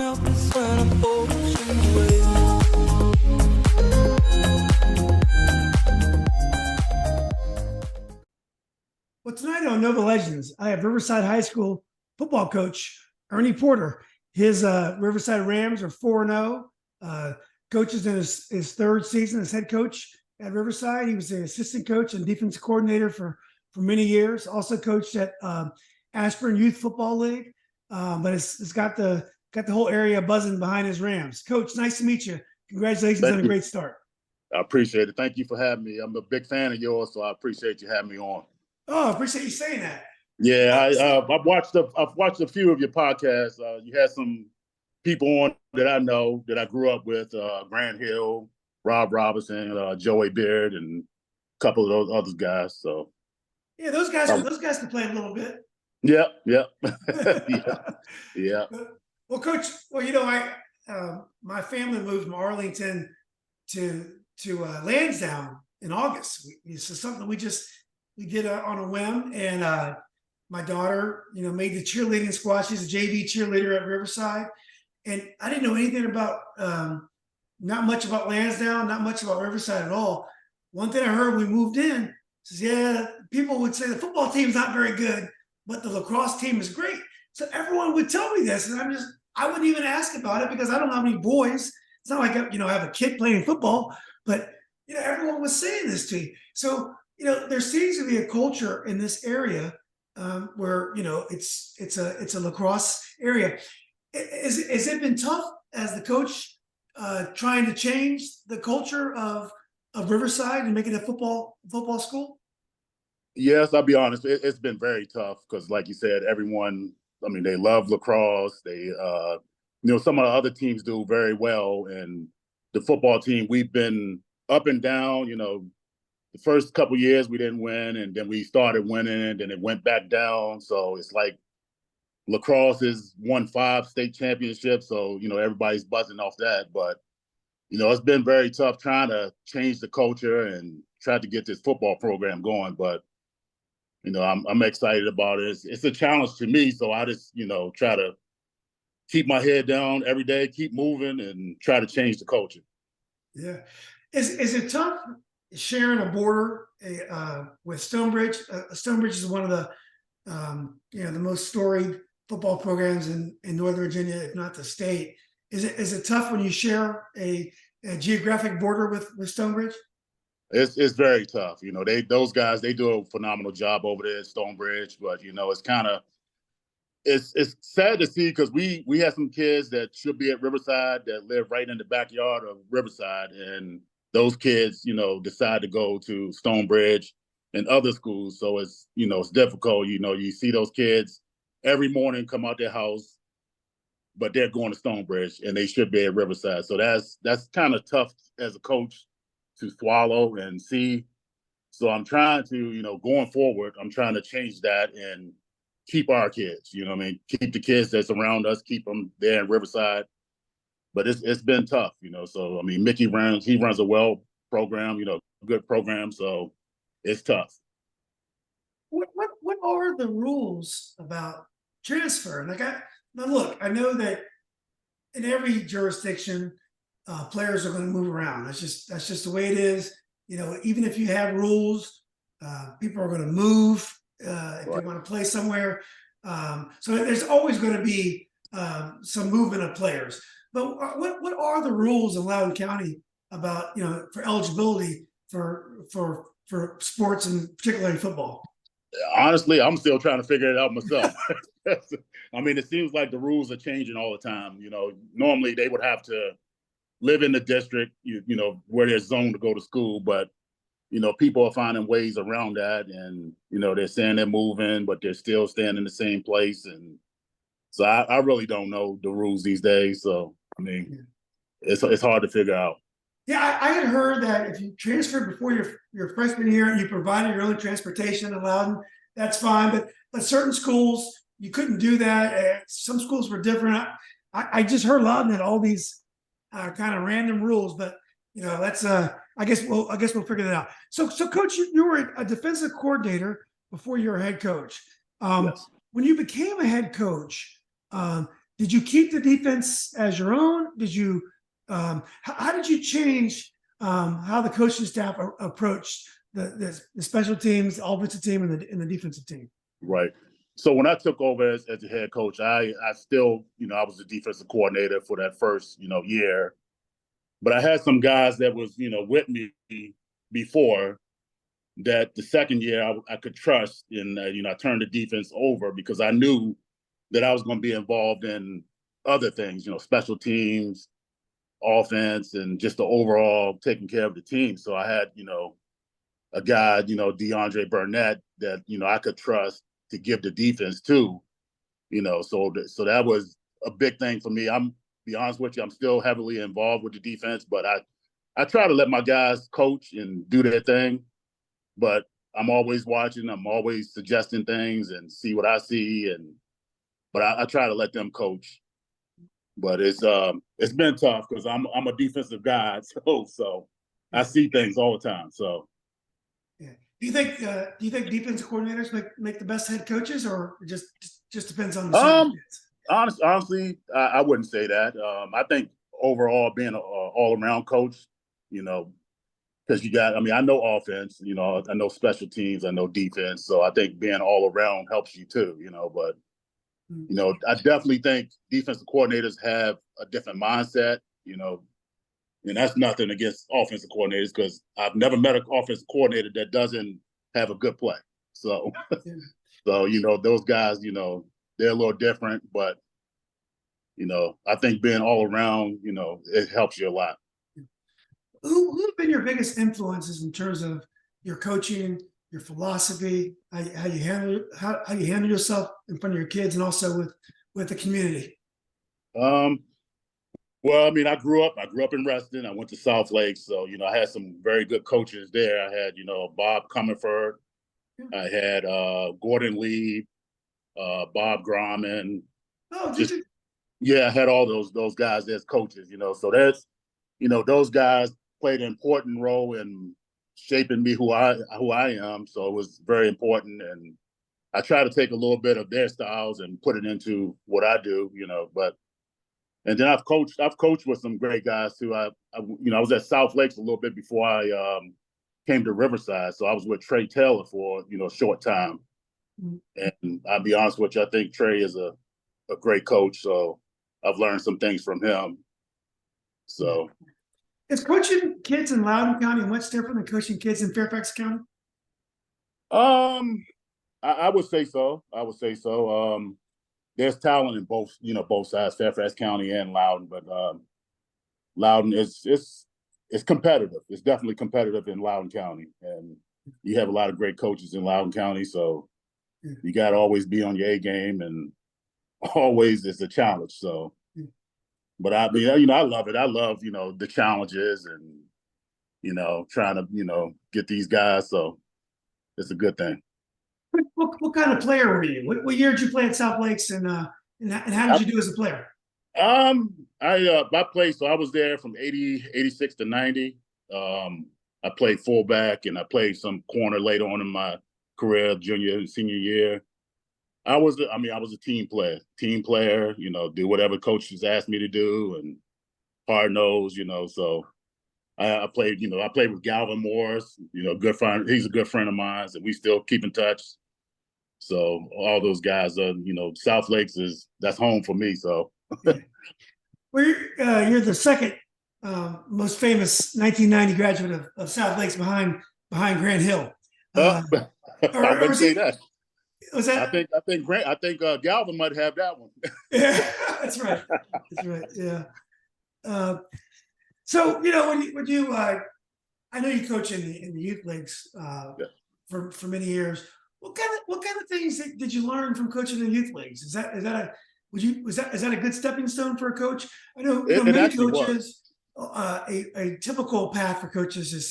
melt is when I'm ocean away. Well, tonight on Nova Legends, I have Riverside High School football coach Ernie Porter. His Riverside Rams are 4-0. Coaches in his third season as head coach at Riverside. He was the assistant coach and defense coordinator for many years. Also coached at Ashburn Youth Football League. But it's got the whole area buzzing behind his Rams. Coach, nice to meet you. Congratulations on a great start. I appreciate it. Thank you for having me. I'm a big fan of yours, so I appreciate you having me on. Oh, I appreciate you saying that. Yeah, I've watched a few of your podcasts. You had some people on that I know that I grew up with, Grant Hill, Rob Robinson, Joey Beard, and a couple of those other guys. So yeah, those guys can play a little bit. Yeah. yeah. Well, Coach, my family moved from Arlington to Lansdowne in August. It's something we did on a whim, and my daughter, made the cheerleading squad. She's a JV cheerleader at Riverside, and I didn't know anything about, not much about Lansdowne, not much about Riverside at all. One thing I heard when we moved in says, yeah, people would say the football team's not very good, but the lacrosse team is great. So everyone would tell me this, and I wouldn't even ask about it because I don't have any boys. It's not like I have a kid playing football, but everyone was saying this to me. So there seems to be a culture in this area where it's a lacrosse area. Has it been tough as the coach trying to change the culture of Riverside and make it a football school? Yes, I'll be honest. It's been very tough because, like you said, everyone. I mean, they love lacrosse. They, some of the other teams do very well, and the football team, we've been up and down. The first couple of years we didn't win, and then we started winning, and then it went back down. So it's like lacrosse has won 5 state championships, so everybody's buzzing off that. But it's been very tough trying to change the culture and try to get this football program going. But I'm excited about it. It's a challenge to me, so I just try to keep my head down every day, keep moving, and try to change the culture. Yeah, is it tough sharing a border with Stonebridge? Stonebridge is one of the the most storied football programs in Northern Virginia, if not the state. Is it tough when you share a geographic border with Stonebridge? It's very tough. Those guys, they do a phenomenal job over there at Stonebridge, but it's sad to see because we have some kids that should be at Riverside that live right in the backyard of Riverside, and those kids, decide to go to Stonebridge and other schools. So it's difficult. You see those kids every morning come out their house, but they're going to Stonebridge and they should be at Riverside. So that's kind of tough as a coach to swallow and see. So I'm trying to, going forward, I'm trying to change that and keep our kids, keep the kids that's around us, keep them there in Riverside. But it's been tough, So Mickey runs a well program, good program. So it's tough. What are the rules about transfer? I know that in every jurisdiction, players are going to move around. That's just the way it is. Even if you have rules, people are going to move if they want to play somewhere. So there's always going to be some movement of players. But what are the rules in Loudoun County about for eligibility for sports and particularly football? Honestly, I'm still trying to figure it out myself. It seems like the rules are changing all the time. Normally they would have to live in the district, where they're zoned to go to school, but people are finding ways around that, and they're saying they're moving, but they're still staying in the same place, and so I really don't know the rules these days. So it's hard to figure out. Yeah, I had heard that if you transferred before your freshman year and you provided your own transportation in Loudoun, that's fine. But certain schools you couldn't do that. Some schools were different. I just heard Loudoun had all these kind of random rules, but that's I guess we'll figure that out. So Coach, you were a defensive coordinator before you were a head coach. Yes. When you became a head coach, did you keep the defense as your own? Did you, how did you change how the coaching staff approached the special teams, the offensive team, and the defensive team? Right. So when I took over as the head coach, I still, I was the defensive coordinator for that first, year. But I had some guys that was, with me before that the second year I could trust. And, I turned the defense over because I knew that I was going to be involved in other things, special teams, offense, and just the overall taking care of the team. So I had, a guy, DeAndre Burnett that, I could trust to give the defense to, so that was a big thing for me. I'm be honest with you, I'm still heavily involved with the defense, but I try to let my guys coach and do their thing, but I'm always watching, I'm always suggesting things and see what I see, but I try to let them coach. But it's been tough because I'm a defensive guy, so I see things all the time. So yeah. Do you think defensive coordinators make the best head coaches, or it just depends on the circumstance? Honestly, I wouldn't say that. I think overall being an all-around coach, because I know offense, I know special teams, I know defense. So I think being all around helps you too, but, I definitely think defensive coordinators have a different mindset, and that's nothing against offensive coordinators because I've never met an offensive coordinator that doesn't have a good play. So, those guys, they're a little different, but, I think being all around, it helps you a lot. Who have been your biggest influences in terms of your coaching, your philosophy, how you handle yourself in front of your kids, and also with the community? Well, I grew up in Reston. I went to South Lake, so I had some very good coaches there. I had Bob Comerford, I had Gordon Lee, Bob Grauman. Oh, did you? Yeah, I had all those guys as coaches. So that's those guys played an important role in shaping me who I am. So it was very important, and I try to take a little bit of their styles and put it into what I do. And then I've coached with some great guys too. I was at South Lakes a little bit before I came to Riverside, so I was with Trey Taylor for a short time. And I'll be honest with you, I think Trey is a great coach. So I've learned some things from him. So is coaching kids in Loudoun County much different than coaching kids in Fairfax County? I would say so. There's talent in both sides, Fairfax County and Loudoun, but Loudoun it's competitive. It's definitely competitive in Loudoun County, and you have a lot of great coaches in Loudoun County. So you got to always be on your A game, and always it's a challenge. So, but I love it. I love the challenges and trying to get these guys. So it's a good thing. What kind of player were you? What year did you play at South Lakes, and how did you do as a player? I played, so I was there from 86 to 90. I played fullback and I played some corner later on in my career, junior and senior year. I was a team player, do whatever coaches asked me to do, and hard nosed, so I played with Galvin Morris, good friend. He's a good friend of mine, and we still keep in touch. So all those guys are, South Lakes that's home for me. So well, you're the second most famous 1990 graduate of South Lakes behind Grant Hill. I wouldn't say that. Was that? I think Galvin might have that one. Yeah, that's right. That's right. Yeah. So when you I know you coach in the youth leagues for many years. What kind of things did you learn from coaching in the youth leagues? Is that a good stepping stone for a coach? I know many coaches. A typical path for coaches is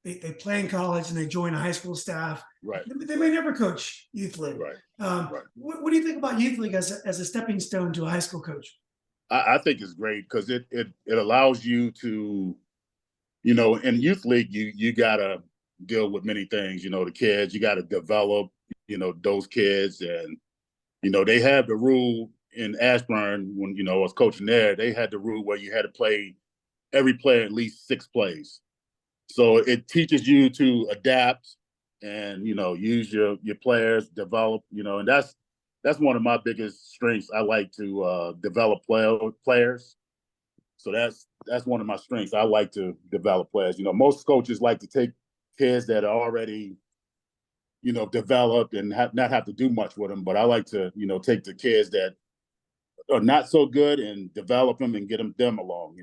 they play in college and they join a high school staff. Right. They may never coach youth league. Right. Right. What do you think about youth league as a stepping stone to a high school coach? I think it's great because it allows you to, in youth league, you gotta deal with many things. The kids, you gotta develop, those kids, and they have the rule in Ashburn, when, I was coaching there, they had the rule where you had to play every player at least 6 plays. So it teaches you to adapt and, use your players, develop, and that's one of my biggest strengths. I like to develop players. So that's one of my strengths. I like to develop players. Most coaches like to take kids that are already, developed and not have to do much with them. But I like to, take the kids that are not so good and develop them and get them along.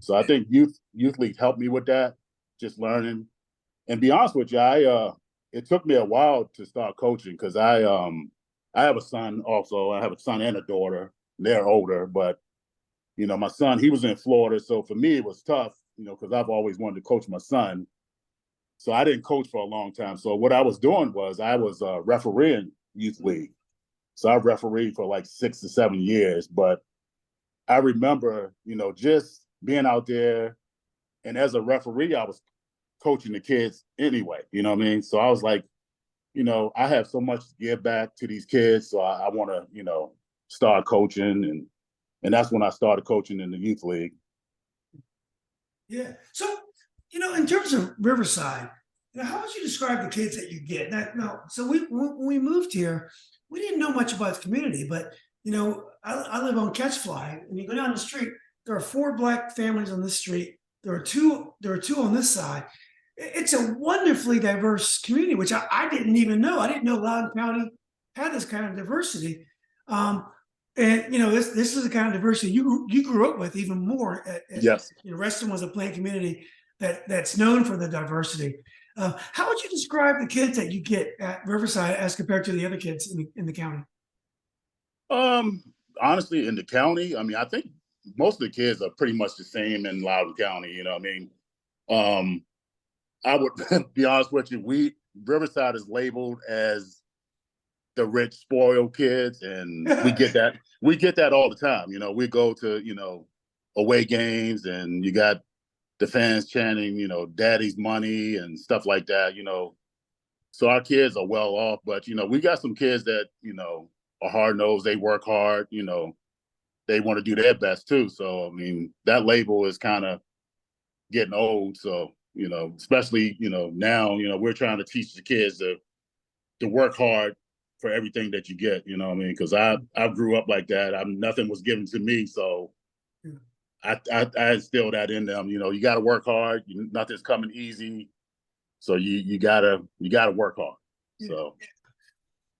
So I think youth league helped me with that, just learning. And be honest with you, it took me a while to start coaching because I have a son also. I have a son and a daughter. They're older, but my son, he was in Florida, so for me it was tough, because I've always wanted to coach my son. So I didn't coach for a long time. So what I was doing was I was refereeing youth league. So I refereed for like 6 to 7 years, but I remember, just being out there, and as a referee, I was coaching the kids anyway. You know what I mean? So I was like, I have so much to give back to these kids, so I want to, start coaching, and that's when I started coaching in the youth league. Yeah. So, in terms of Riverside, how would you describe the kids that you get? So when we moved here, we didn't know much about the community, but I live on Catchfly, and you go down the street. There are 4 Black families on this street. There are two on this side. It's a wonderfully diverse community, which I didn't even know. I didn't know Loudoun County had this kind of diversity. And this is the kind of diversity you grew up with even more. Yes. Reston was a planned community that's known for the diversity. How would you describe the kids that you get at Riverside as compared to the other kids in the county? Honestly, in the county, I think most of the kids are pretty much the same in Loudoun County. You know what I mean? I would be honest with you. Riverside is labeled as the rich, spoiled kids, and we get that. We get that all the time. We go to away games, and you got the fans chanting, "Daddy's money" and stuff like that. So our kids are well off, but we got some kids that are hard nosed. They work hard. They want to do their best too. So that label is kind of getting old. So especially now we're trying to teach the kids to work hard for everything that you get, because I grew up like that. Nothing was given to me, so I instilled that in them. You got to work hard. Nothing's coming easy, so you gotta work hard. So,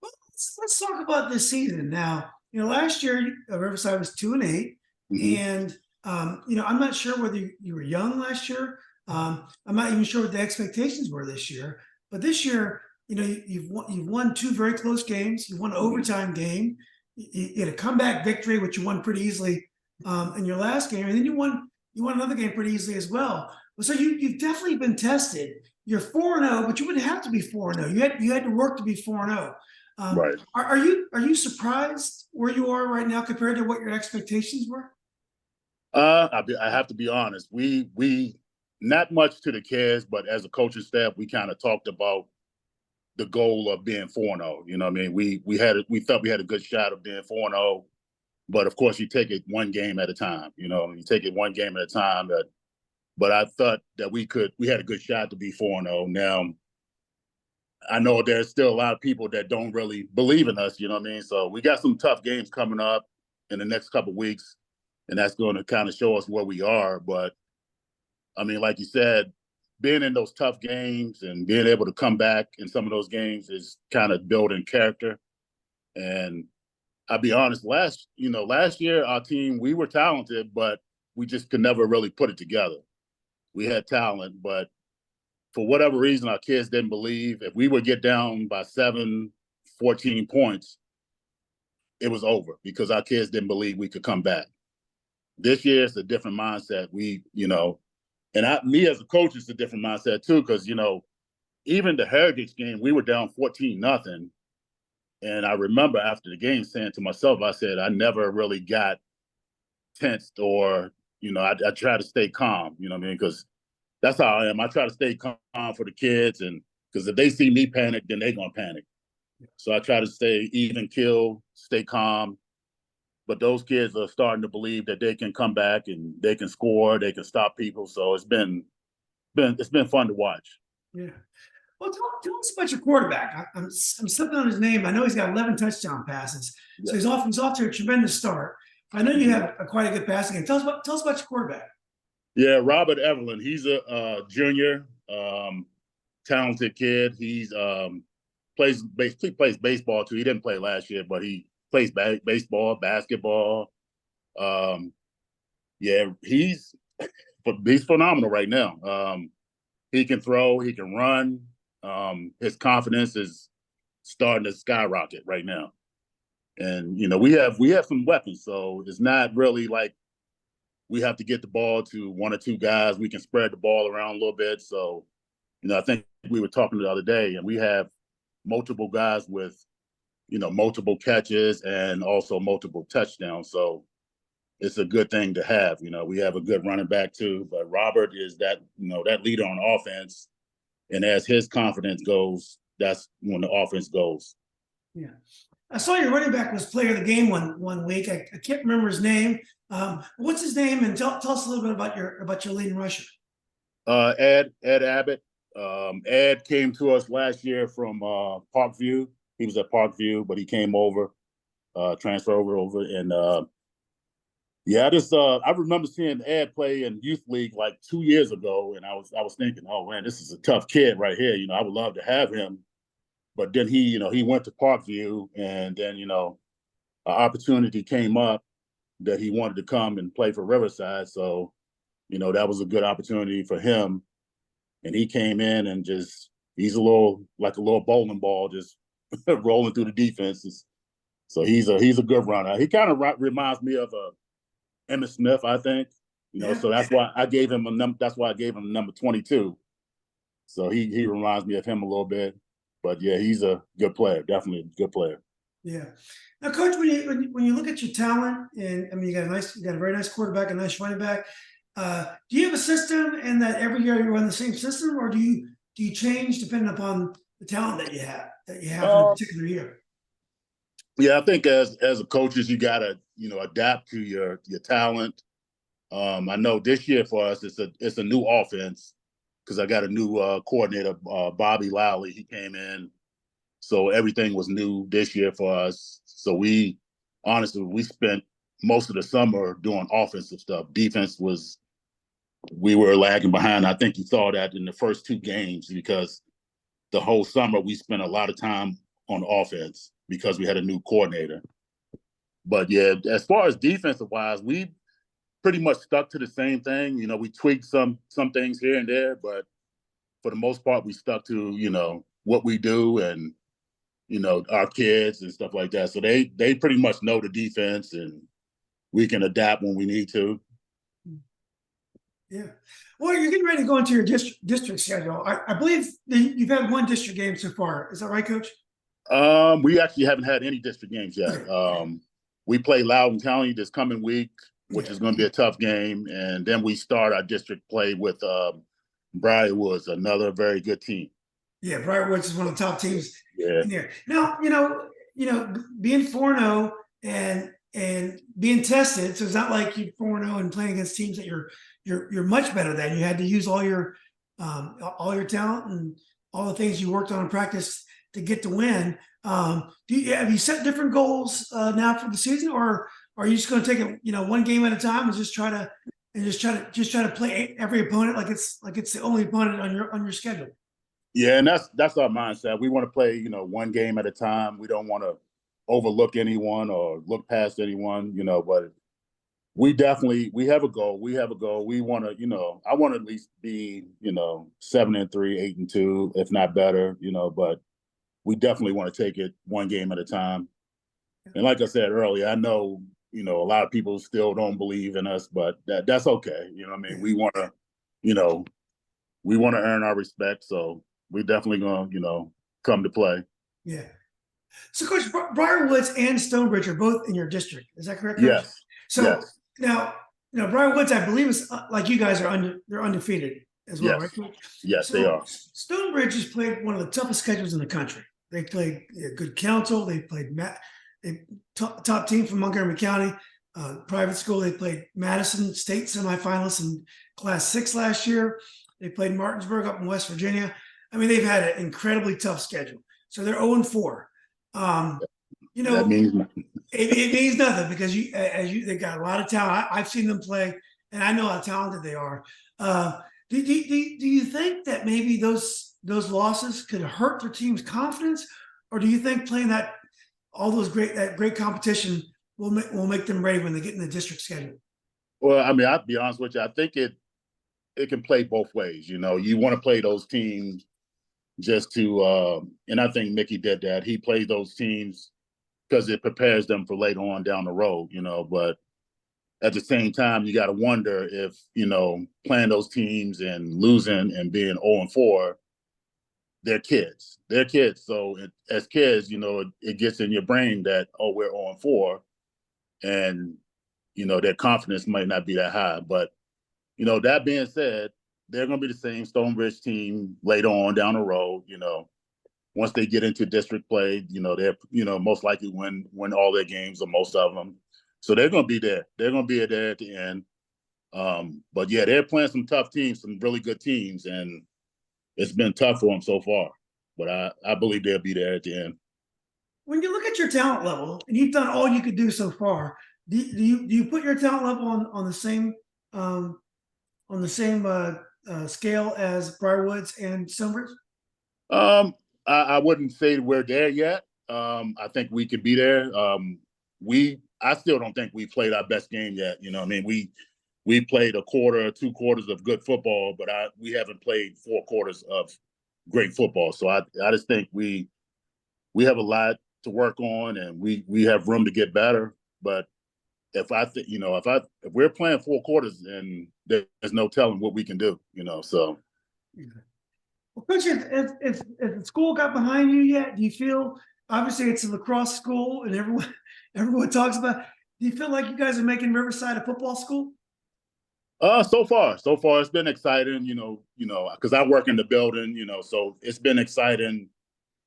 well, let's talk about this season now. Last year Riverside was 2-8, and I'm not sure whether you were young last year. I'm not even sure what the expectations were this year, but this year. You've won 2 very close games. You won an overtime game. You had a comeback victory, which you won pretty easily in your last game, and then you won another game pretty easily as well. So you've definitely been tested. You're 4-0, but you wouldn't have to be 4-0. You had to work to be 4-0. right. Are you surprised where you are right now compared to what your expectations were? I have to be honest. We not much to the kids, but as a coaching staff, we kind of talked about the goal of being 4-0. You know what I mean? We thought we had a good shot of being 4-0, but of course you take it one game at a time. You take it one game at a time. But I thought that we had a good shot to be 4-0. Now, I know there's still a lot of people that don't really believe in us. You know what I mean? So we got some tough games coming up in the next couple of weeks, and that's going to kind of show us where we are. But like you said, being in those tough games and being able to come back in some of those games is kind of building character. And I'll be honest, last year, our team, we were talented, but we just could never really put it together. We had talent, but for whatever reason, our kids didn't believe. If we would get down by 7, 14 points, it was over because our kids didn't believe we could come back. This year, it's a different mindset. And me as a coach, it's a different mindset too, because even the Heritage game, we were down 14-0, and I remember after the game saying to myself, I said, I never really got tensed or I try to stay calm. You know what I mean? Because that's how I am. I try to stay calm for the kids, and because if they see me panic, then they're gonna panic. So I try to stay even keel, stay calm, but those kids are starting to believe that they can come back and they can score, they can stop people. So it's been fun to watch. Yeah. Well, tell us about your quarterback. I'm slipping on his name. I know he's got 11 touchdown passes, so he's off to a tremendous start. I know you have quite a good passing game. Tell us about your quarterback. Yeah, Robert Evelyn. He's a junior, talented kid. He's plays baseball too. He didn't play last year, but he plays baseball, basketball. Yeah, he's phenomenal right now. He can throw, he can run. His confidence is starting to skyrocket right now. And we have some weapons, so it's not really like we have to get the ball to one or two guys. We can spread the ball around a little bit. So, I think we were talking the other day, and we have multiple guys with, multiple catches and also multiple touchdowns. So it's a good thing to have. We have a good running back too, but Robert is that leader on offense. And as his confidence goes, that's when the offense goes. Yeah. I saw your running back was player of the game one week. I can't remember his name. What's his name? And tell us a little bit about your leading rusher. Ed Abbott. Ed came to us last year from Parkview. He was at Parkview, but he came over, transferred over, and I remember seeing Ed play in youth league like 2 years ago, and I was thinking, oh man, this is a tough kid right here. I would love to have him. But then he went to Parkview, and then an opportunity came up that he wanted to come and play for Riverside. So, that was a good opportunity for him. And he came in and he's like a little bowling ball, just rolling through the defenses. So he's a good runner. He kind of reminds me of Emmitt Smith, I think. So that's why I gave him number 22. So he reminds me of him a little bit. But yeah, he's a good player, definitely a good player. Yeah. Now, Coach, when you look at your talent, and I mean, you got a very nice quarterback, a nice running back. Do you have a system, and that every year you run the same system, or do you change depending upon the talent that you have in a particular year? Yeah, I think as a coaches, you gotta adapt to your talent. I know this year for us, it's a new offense because I got a new coordinator, Bobby Lowley. He came in, so everything was new this year for us. So we spent most of the summer doing offensive stuff. Defense we were lagging behind. I think you saw that in the first two games because the whole summer we spent a lot of time on offense because we had a new coordinator. But yeah, as far as defensive wise, we pretty much stuck to the same thing. We tweaked some things here and there, but for the most part, we stuck to, what we do and, our kids and stuff like that. So they pretty much know the defense and we can adapt when we need to. Yeah. Well, you're getting ready to go into your district schedule. I believe that you've had one district game so far. Is that right, Coach? We actually haven't had any district games yet. We play Loudoun County this coming week, which is going to be a tough game. And then we start our district play with Briarwoods, another very good team. Yeah, Briarwoods is one of the top teams in there. Now, being 4-0 and being tested, so it's not like you're 4-0 and playing against teams that you're much better than. You had to use all your talent and all the things you worked on in practice to get to win. Have you set different goals now for the season, or are you just going to take it, one game at a time and just try to play every opponent like it's the only opponent on your schedule? Yeah, and that's our mindset. We want to play, one game at a time. We don't want to overlook anyone or look past anyone, but we have a goal. We want to, I want to at least be, 7-3, 8-2, if not better, but we definitely want to take it one game at a time. And like I said earlier, I know, a lot of people still don't believe in us, but that's okay. We want to, we want to earn our respect. So we're definitely going to, come to play. Yeah. So, Coach, Briarwoods and Stonebridge are both in your district. Is that correct, Coach? Yes. So yes. Now, Briarwoods, I believe, is like you guys they're undefeated as well, yes. right? Yes, so they are. Stonebridge has played one of the toughest schedules in the country. They played good council. They played top team from Montgomery County, private school. They played Madison State semifinalists in Class 6 last year. They played Martinsburg up in West Virginia. I mean, they've had an incredibly tough schedule. So they're 0-4. You know, That means nothing. it means nothing because they got a lot of talent. I've seen them play, and I know how talented they are. Do you think that maybe those losses could hurt their team's confidence, or do you think playing that great competition will make them ready when they get in the district schedule? Well, I mean, I'll be honest with you. I think it can play both ways. You know, you want to play those teams just to, and I think Mickey did that. He played those teams because it prepares them for later on down the road, you know, but at the same time, you got to wonder if, you know, playing those teams and losing and being 0-4, they're kids. So as kids, you know, it gets in your brain that, oh, we're 0-4, and, you know, their confidence might not be that high. But, you know, that being said, they're going to be the same Stonebridge team later on down the road, you know. Once they get into district play, you know, they're, you know, most likely win all their games or most of them. So they're going to be there. They're going to be there at the end. But yeah, they're playing some tough teams, some really good teams, and it's been tough for them so far. But I believe they'll be there at the end. When you look at your talent level, and you've done all you could do so far, do you put your talent level on the same scale as Briarwoods and Stonebridge? I wouldn't say we're there yet. I think we could be there. I still don't think we played our best game yet. You know what I mean? We played a quarter or 2 quarters of good football, but we haven't played 4 quarters of great football. So I just think we have a lot to work on, and we have room to get better. But if we're playing 4 quarters, then there's no telling what we can do, you know, so. Well, Coach, if the school got behind you yet, do you feel, obviously it's a lacrosse school and everyone talks about it, do you feel like you guys are making Riverside a football school? So far it's been exciting, you know, because I work in the building, you know, so it's been exciting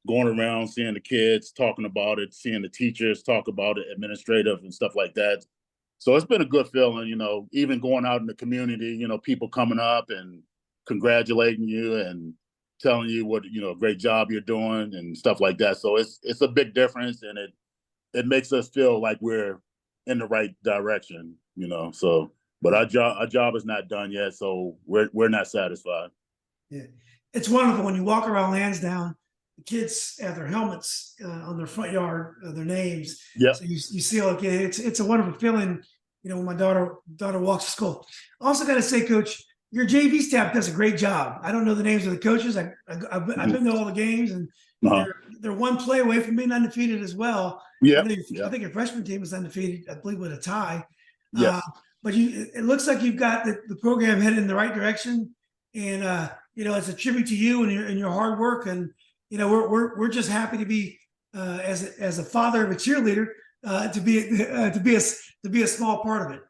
going around, seeing the kids talking about it, seeing the teachers talk about it, administrative and stuff like that. So it's been a good feeling, you know, even going out in the community, you know, people coming up and congratulating you and telling you what, you know, great job you're doing and stuff like that. So it's a big difference, and it makes us feel like we're in the right direction, you know. So, but our job is not done yet, so we're not satisfied. Yeah, it's wonderful when you walk around Lansdowne. The kids have their helmets on their front yard, their names. Yeah. So you see, like, it's a wonderful feeling, you know, when my daughter walks to school. Also, got to say, Coach, your JV staff does a great job. I don't know the names of the coaches. I've been to all the games, and they're one play away from being undefeated as well. Yeah. I think your freshman team was undefeated, I believe, with a tie. Yes. But it looks like you've got the program headed in the right direction, and you know, it's a tribute to you and your hard work. And you know, we're just happy to be as a father of a cheerleader to be a small part of it.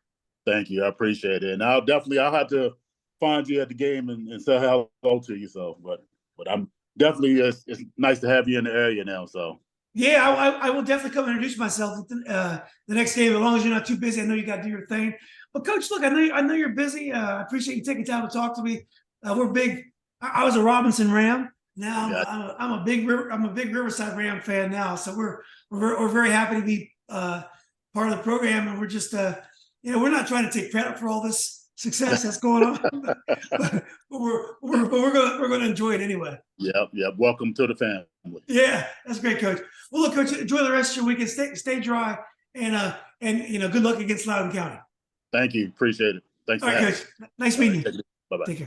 Thank you, I appreciate it, and I'll have to find you at the game and say hello to you. So, but I'm definitely it's nice to have you in the area now. So. Yeah, I will definitely come and introduce myself the next game, as long as you're not too busy. I know you got to do your thing. But Coach, look, I know you're busy. I appreciate you taking time to talk to me. We're big. I was a Robinson Ram. Now I'm a big Riverside Ram fan now. So we're very happy to be part of the program, and we're just you know, we're not trying to take credit for all this success that's going on, but we're going to enjoy it anyway. Yep. Welcome to the family. Yeah, that's great, Coach. Well, look, Coach, enjoy the rest of your weekend. Stay dry, and you know, good luck against Loudoun County. Thank you. Appreciate it. Thanks. All right, Coach. Nice meeting you. Bye bye. Take care.